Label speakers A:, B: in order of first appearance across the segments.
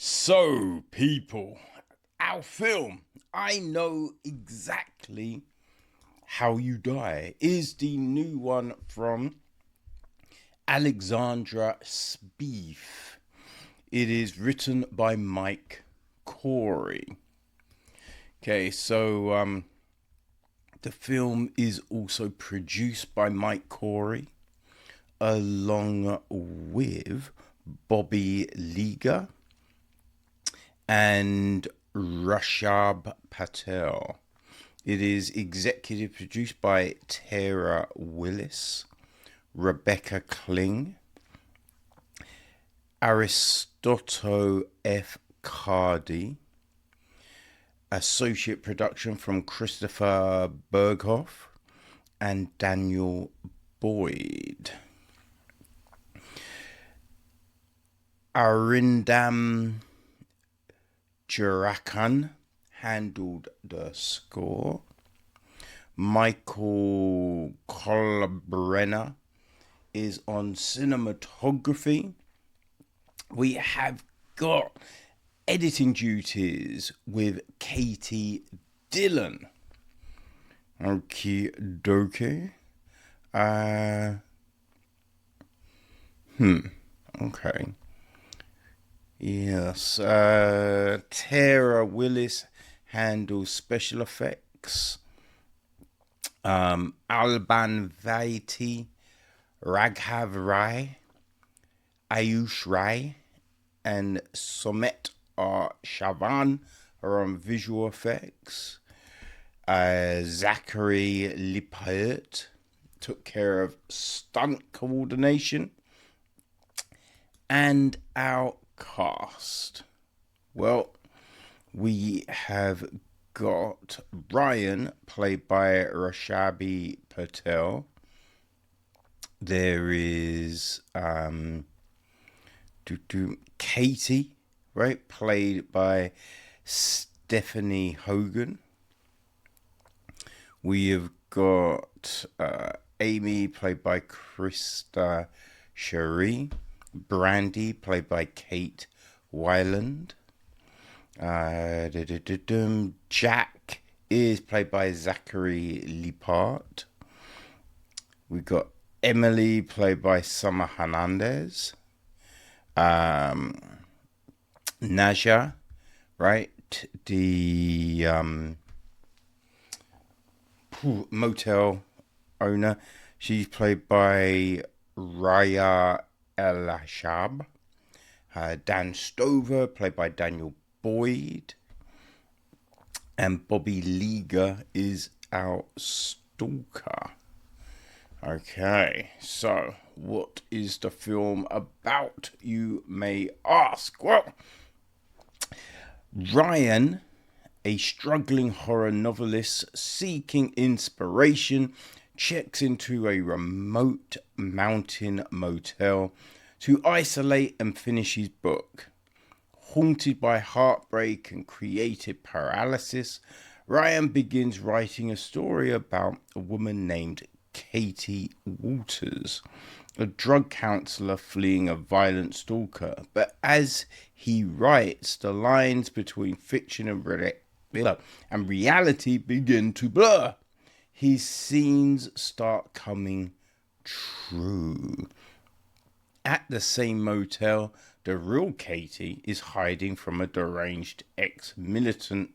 A: So, people, our film, I Know Exactly How You Die, is the new one from Alexandra Spieth. It is written by Mike Corey. Okay, so the film is also produced by Mike Corey along with Bobby Liga and Rushabh Patel. It is executive produced by Tara Willis, Rebecca Kling, Aristotle F. Cardi, associate production from Christopher Berghoff and Daniel Boyd. Arindam Jurakan handled the score. Michael Colbrenner is on cinematography. We have got editing duties with Katie Dillon. Okie dokie. Okay. Yes. Tara Willis handles special effects. Alban Vaiti, Raghav Rai, Ayush Rai, and Somet Shavan are on visual effects. Zachary Lippert took care of stunt coordination. And our cast. Well, we have got Rian, played by Rushabh Patel. There is Katie, right, played by Stephanie Hogan. We have got Amy, played by Krista Cherie. Brandy, played by Kate Weiland. Jack is played by Zachary Lippert. We got Emily, played by Summer Hernandez. Naja, right? The motel owner. She's played by Raya El-Hashab. Dan Stover, played by Daniel Boyd. And Bobby Liga is our stalker. Okay, so what is the film about, you may ask? Well, Rian, a struggling horror novelist seeking inspiration, checks into a remote mountain motel to isolate and finish his book. Haunted by heartbreak and creative paralysis, Rian begins writing a story about a woman named Katie Walters, a drug counselor fleeing a violent stalker. But as he writes, the lines between fiction and reality begin to blur. His scenes start coming true. At the same motel, the real Katie is hiding from a deranged ex-mailman.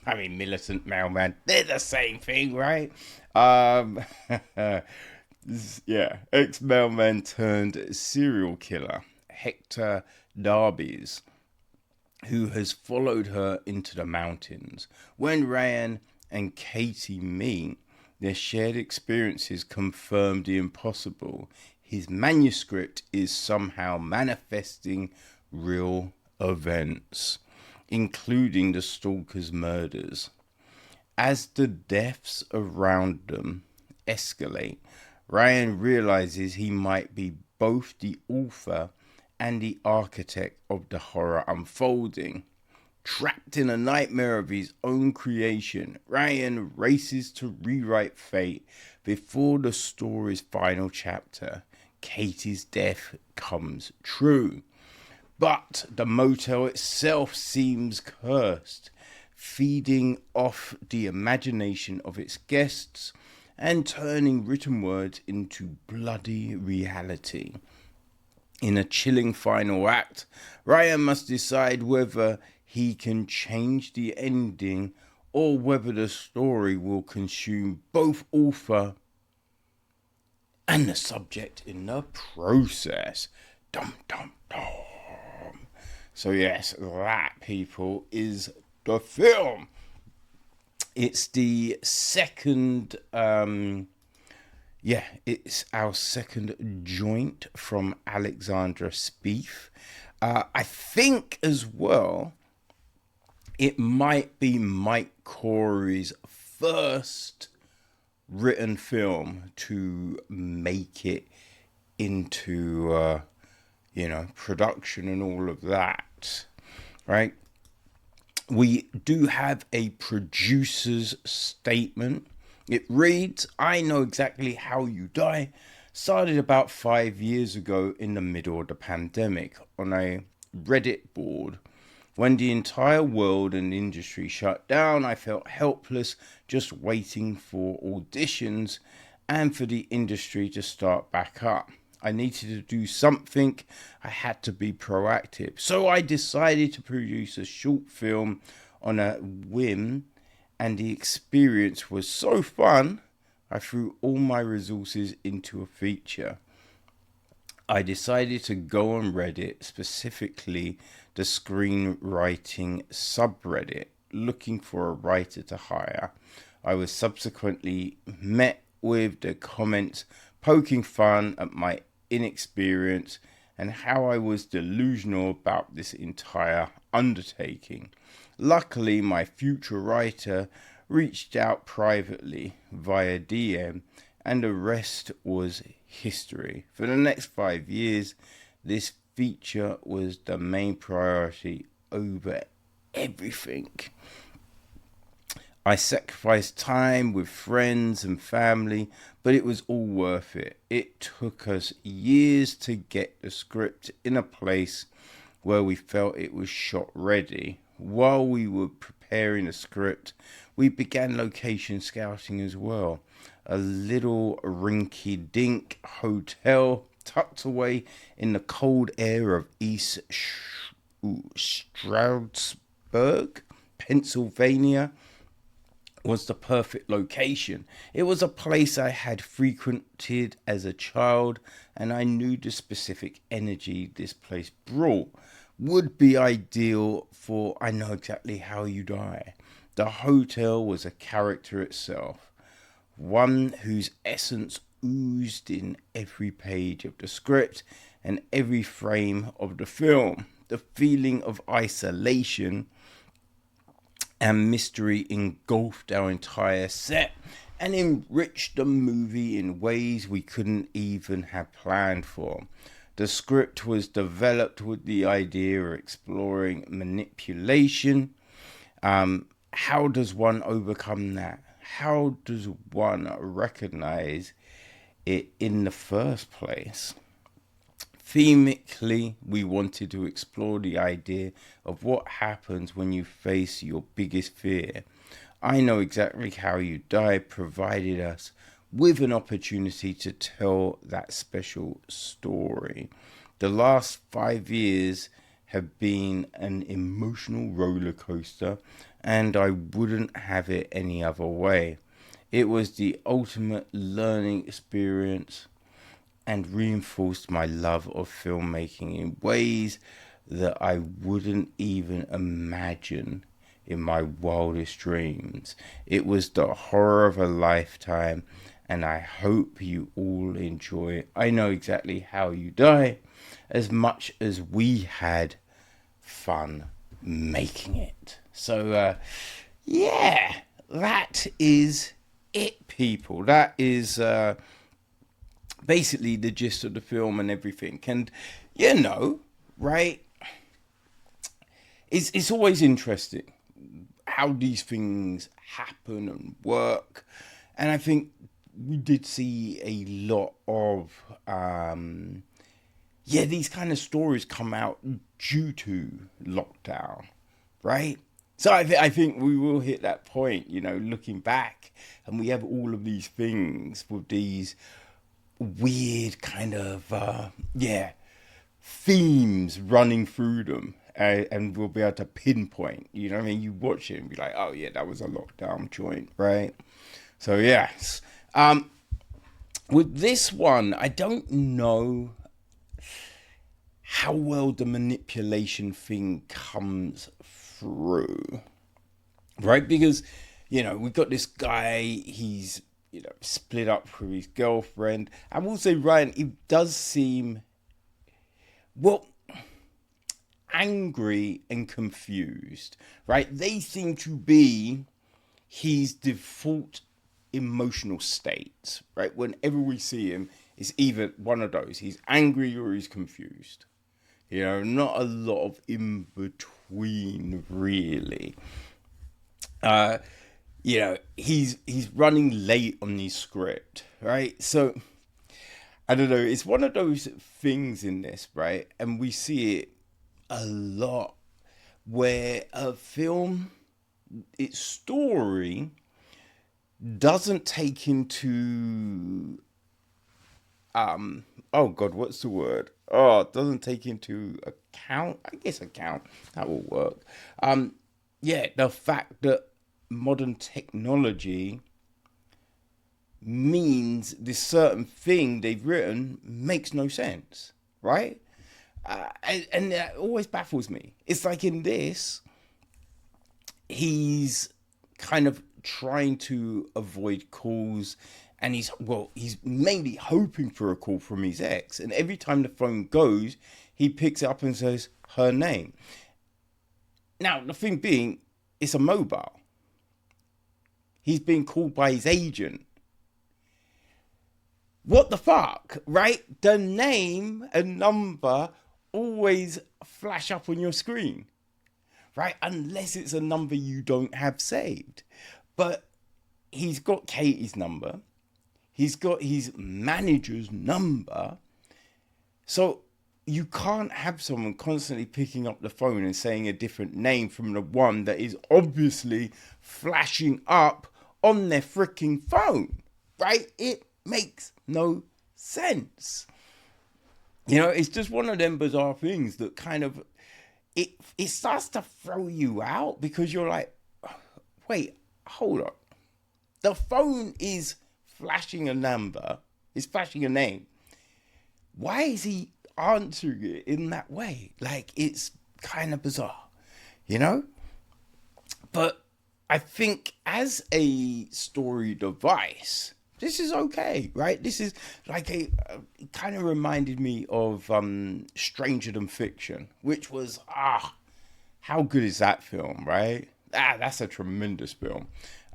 A: I mean, militant mailman. They're the same thing, right? Yeah, ex-mailman turned serial killer, Hector Darby's, who has followed her into the mountains. When Rian and Katie meet, their shared experiences confirm the impossible. His manuscript is somehow manifesting real events, including the stalker's murders. As the deaths around them escalate, Rian realizes he might be both the author and the architect of the horror unfolding. Trapped in a nightmare of his own creation, Rian races to rewrite fate before the story's final chapter. Katie's death comes true. But the motel itself seems cursed, feeding off the imagination of its guests and turning written words into bloody reality. In a chilling final act, Ryan must decide whether he can change the ending or whether the story will consume both author and the subject in the process. Dum dum dum. So yes, that, people, is the film. It's the second, it's our second joint from Alexandra Spieth. I think as well, it might be Mike Corey's first written film to make it into, production and all of that, right? We do have a producer's statement. It reads, "I know exactly how you die. Started about 5 years ago in the middle of the pandemic on a Reddit board. When the entire world and industry shut down, I felt helpless, just waiting for auditions and for the industry to start back up. I needed to do something. I had to be proactive. So I decided to produce a short film on a whim, and the experience was so fun, I threw all my resources into a feature. I decided to go on Reddit, specifically the screenwriting subreddit, looking for a writer to hire. I was subsequently met with the comments poking fun at my inexperience and how I was delusional about this entire undertaking. Luckily, my future writer reached out privately via DM, and the rest was history. For the next 5 years, this feature was the main priority over everything. I sacrificed time with friends and family, but it was all worth it. It took us years to get the script in a place where we felt it was shot ready. While we were preparing the script, we began location scouting as well. A little rinky-dink hotel tucked away in the cold air of East Stroudsburg, Pennsylvania, was the perfect location. It was a place I had frequented as a child, and I knew the specific energy this place brought would be ideal for I Know Exactly How You Die. The hotel was a character itself, one whose essence oozed in every page of the script and every frame of the film. The feeling of isolation and mystery engulfed our entire set and enriched the movie in ways we couldn't even have planned for. The script was developed with the idea of exploring manipulation. How does one overcome that? How does one recognize it in the first place? Themically, we wanted to explore the idea of what happens when you face your biggest fear. I Know Exactly How You Die provided us with an opportunity to tell that special story. The last 5 years have been an emotional roller coaster, and I wouldn't have it any other way. It was the ultimate learning experience and reinforced my love of filmmaking in ways that I wouldn't even imagine in my wildest dreams. It was the horror of a lifetime, and I hope you all enjoy I Know Exactly How You Die as much as we had fun making it. So, that is it, people. That is basically the gist of the film and everything. And, right, it's always interesting how these things happen and work. And I think we did see a lot of yeah, these kind of stories come out due to lockdown, right? So I think we will hit that point, looking back, and we have all of these things with these weird kind of, themes running through them. And we'll be able to pinpoint, what I mean? You watch it and be like, oh, yeah, that was a lockdown joint, right? So, yes. With this one, I don't know how well the manipulation thing comes through, right? Because, we've got this guy, he's, split up with his girlfriend. I will say, Ryan, he does seem, well, angry and confused, right? They seem to be his default emotional states, right? Whenever we see him, it's either one of those. He's angry or he's confused. Not a lot of in between, really. He's running late on his script, right? So I don't know. It's one of those things in this, right? And we see it a lot where a film, its story doesn't take into oh god, what's the word? Oh, it doesn't take into account. I guess account, that will work. The fact that modern technology means this certain thing they've written makes no sense, right? And that always baffles me. It's like in this, he's kind of trying to avoid calls, and he's mainly hoping for a call from his ex, and every time the phone goes, he picks it up and says her name. Now, the thing being, it's a mobile. He's being called by his agent. What the fuck, right? The name and number always flash up on your screen, right? Unless it's a number you don't have saved. But he's got Katie's number. He's got his manager's number. So you can't have someone constantly picking up the phone and saying a different name from the one that is obviously flashing up on their freaking phone, right? It makes no sense. It's just one of them bizarre things that kind of, it starts to throw you out, because you're like, wait, hold on. The phone is flashing a number, is flashing a name. Why is he answering it in that way? Like, it's kind of bizarre, But I think as a story device, this is okay, right? This is like it kind of reminded me of Stranger Than Fiction, which was, how good is that film, right? That's a tremendous film.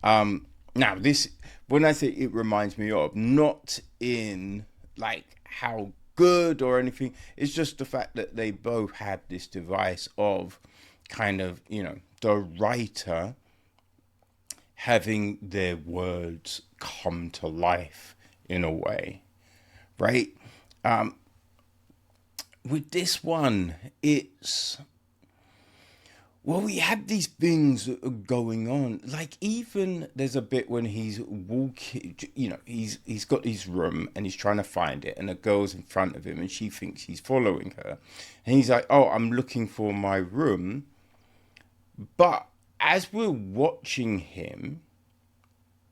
A: Now, this, when I say it reminds me of, not in like how good or anything, it's just the fact that they both had this device of kind of, the writer having their words come to life in a way, right? With this one, it's, well, we have these things that are going on. Like, even there's a bit when he's walking, he's got his room and he's trying to find it, and a girl's in front of him and she thinks he's following her. And he's like, oh, I'm looking for my room. But as we're watching him,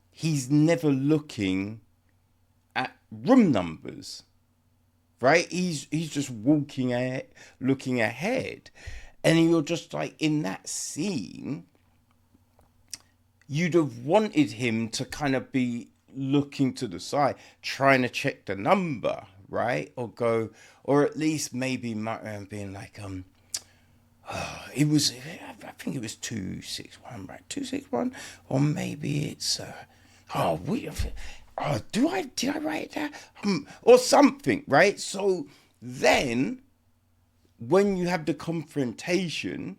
A: he's never looking at room numbers, right? He's just walking ahead, looking ahead. And you're just like, in that scene, you'd have wanted him to kind of be looking to the side, trying to check the number, right? Or at least maybe being like, it was, I think it was 261, right? 261, or maybe it's, did I write it down? Or something, right? So then, when you have the confrontation,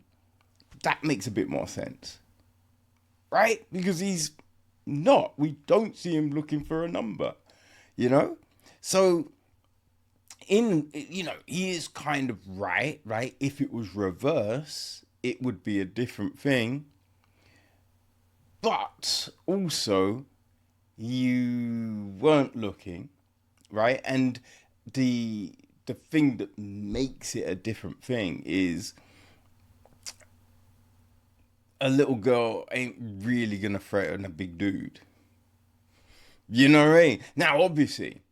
A: that makes a bit more sense, right? Because he's not. We don't see him looking for a number, So he is kind of right, right? If it was reverse, it would be a different thing. But also, you weren't looking, right? And the thing that makes it a different thing is a little girl ain't really gonna threaten a big dude. You know what I mean? Now, obviously,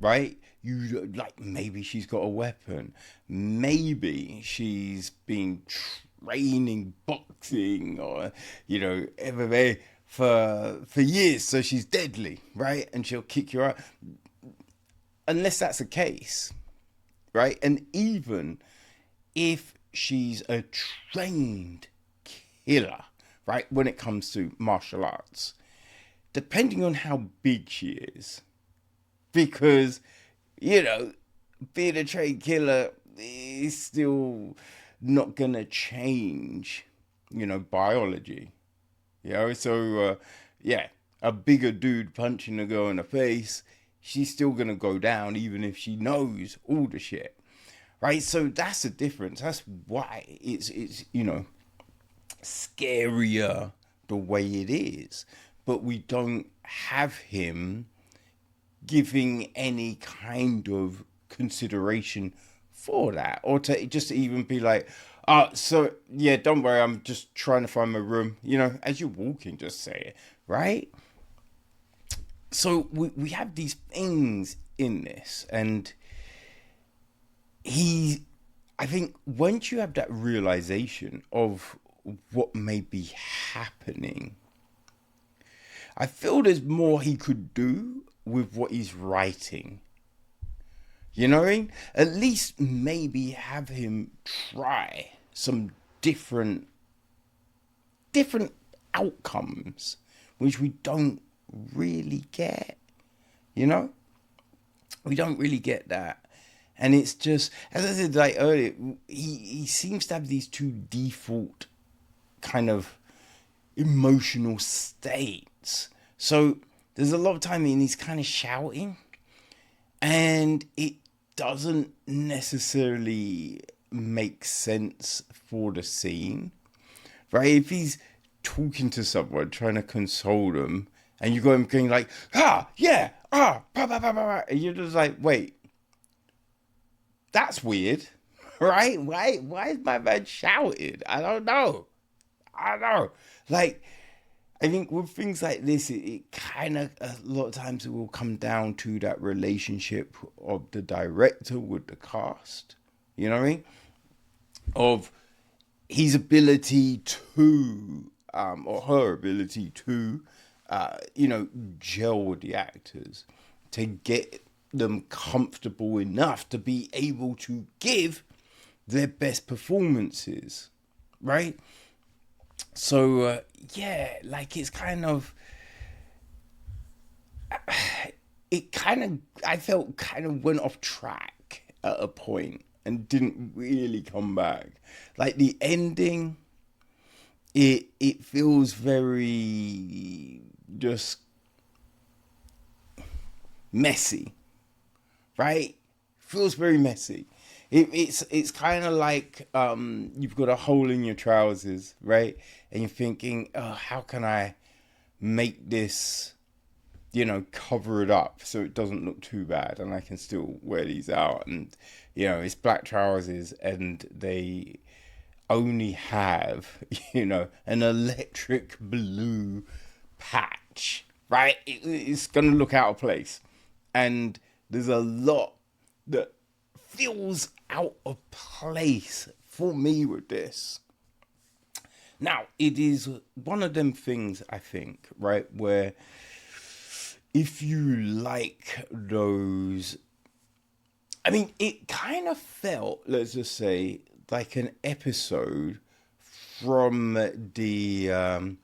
A: right? You like maybe she's got a weapon, maybe she's been training boxing or MMA for years, so she's deadly, right? And she'll kick you out. Unless that's the case, right? And even if she's a trained killer, right? When it comes to martial arts, depending on how big she is, because being a trained killer is still not gonna change, biology. So yeah, a bigger dude punching a girl in the face, she's still gonna go down even if she knows all the shit, right? So that's the difference. That's why it's scarier the way it is, but we don't have him giving any kind of consideration for that, or to just even be like, so yeah, don't worry, I'm just trying to find my room, as you're walking, just say it, right? So we have these things in this, and I think once you have that realization of what may be happening, I feel there's more he could do with what he's writing. You know what I mean? At least maybe have him try some different outcomes, which we don't really get. We don't really get that. And it's just, as I said like earlier, he seems to have these two default kind of emotional states. So there's a lot of time and he's kind of shouting, and it doesn't necessarily make sense for the scene, right? If he's talking to someone, trying to console them, and you got him going like, yeah, bah, bah, bah, bah, bah, and you're just like, wait, that's weird, right? Why is my man shouting? I don't know. Like, I think with things like this, it kind of, a lot of times it will come down to that relationship of the director with the cast, you know what I mean? Of his ability to, or her ability to, gel with the actors, to get them comfortable enough to be able to give their best performances, right? So, yeah, like it's kind of, I felt kind of went off track at a point and didn't really come back. Like the ending, it feels very just messy, right? Feels very messy. It's kind of like you've got a hole in your trousers, right? And you're thinking, oh, how can I make this, cover it up so it doesn't look too bad and I can still wear these out. And, it's black trousers and they only have, an electric blue patch, right? It's going to look out of place. And there's a lot that feels out of place for me with this. Now, it is one of them things, I think, right, where if you like those, I mean, it kind of felt, let's just say, like an episode from the,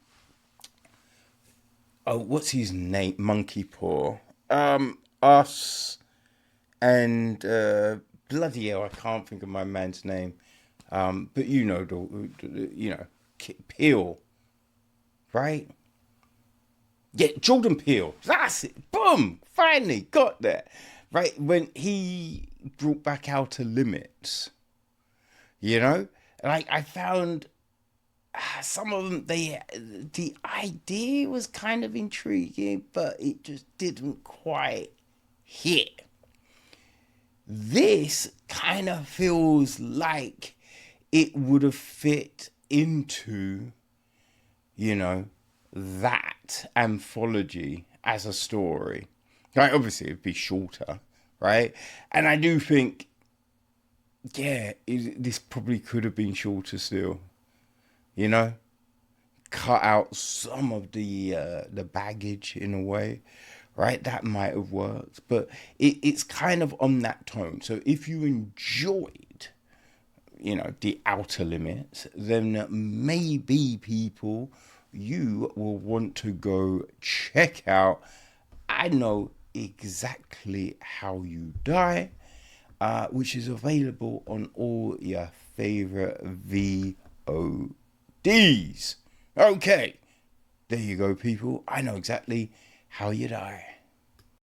A: what's his name? Monkey Paw. Us and, bloody hell, I can't think of my man's name. But Peele, right? Yeah, Jordan Peele. That's it. Boom! Finally got there. Right? When he brought back Outer Limits. You know, like I found some of them, the idea was kind of intriguing, but it just didn't quite hit. This kind of feels like it would have fit into, you know, that anthology as a story. Right, obviously it'd be shorter, right? And I do think, yeah, this probably could have been shorter still. You know, cut out some of the baggage in a way, right? That might have worked, but it's kind of on that tone. So if you enjoyed, you know, the Outer Limits, then maybe people, you will want to go check out I Know Exactly How You Die, which is available on all your favorite VODs. Okay, there you go, people. I know exactly how you die.